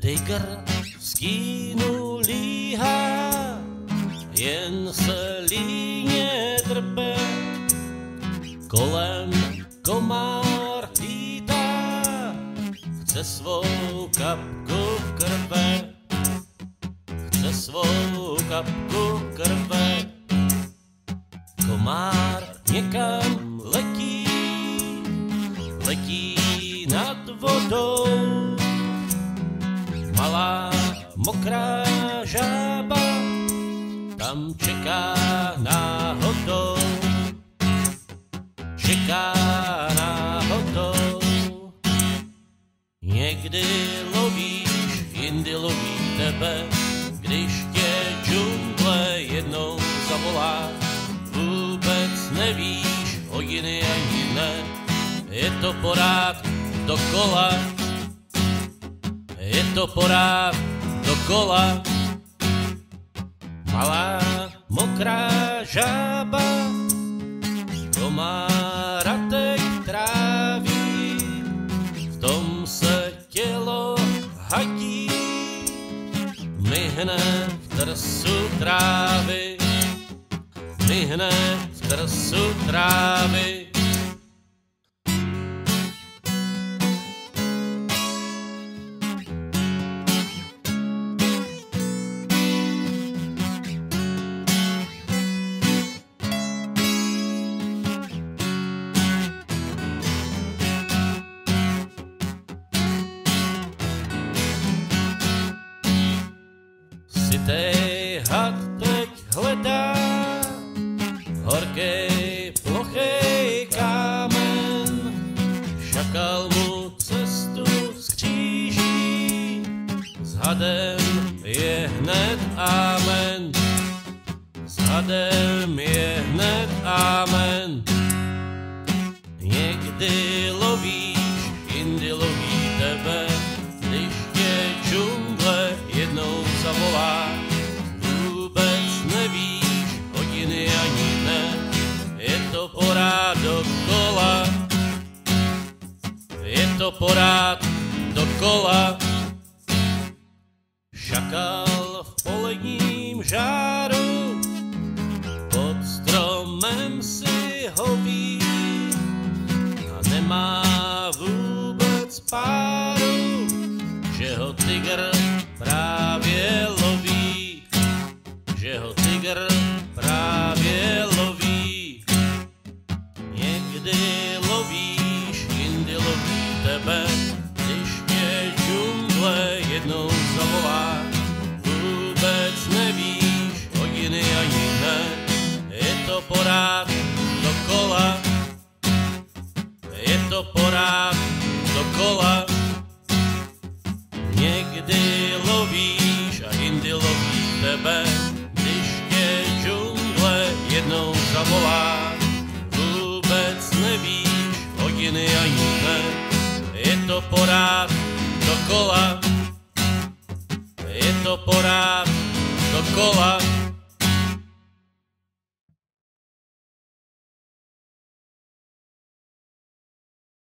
Tygr v stínu líhá, jen se líně drbe, kolem komár lítá, chce svou kapku krve, chce svou kapku krve. Komár někam letí, letí nad vodou, malá mokrá žába tam čeká náhodou, čeká náhodou. Někdy lovíš, jindy loví tebe, když tě džungle jednou zavolá. Vůbec nevíš, hodiny ani ne, je to porád dokola, je to porád dokola. Malá mokrá žába komára teď tráví, v tom se tělo hatí, myhne v trsu trávy, myhne v trsu trávy. Sytej had teď hledá horkej, plochej kámen, šakal mu cestu skříží, s hadem je hned amen, s hadem je hned amen. Někdy lovíš, jindy loví tebe, když tě džungle jednou zavolá. Vůbec nevíš, hodiny ani ne, je to porád dokola, je to porád dokola. Šakal v poledním žáru, pod stromem si hoví a nemá vůbec páru, že ho tygr právě loví, že ho tygr právě loví. Někdy lovíš, jindy loví tebe, když tě džungle jednou zavolá. Vůbec nevíš, hodiny ani ne, je to porád dokola, je to porád dokola. Někdy lovíš a jindy loví tebe, když tě džungle jednou zavolá. Vůbec nevíš, hodiny ani ne, je to porád dokola, je to porád dokola.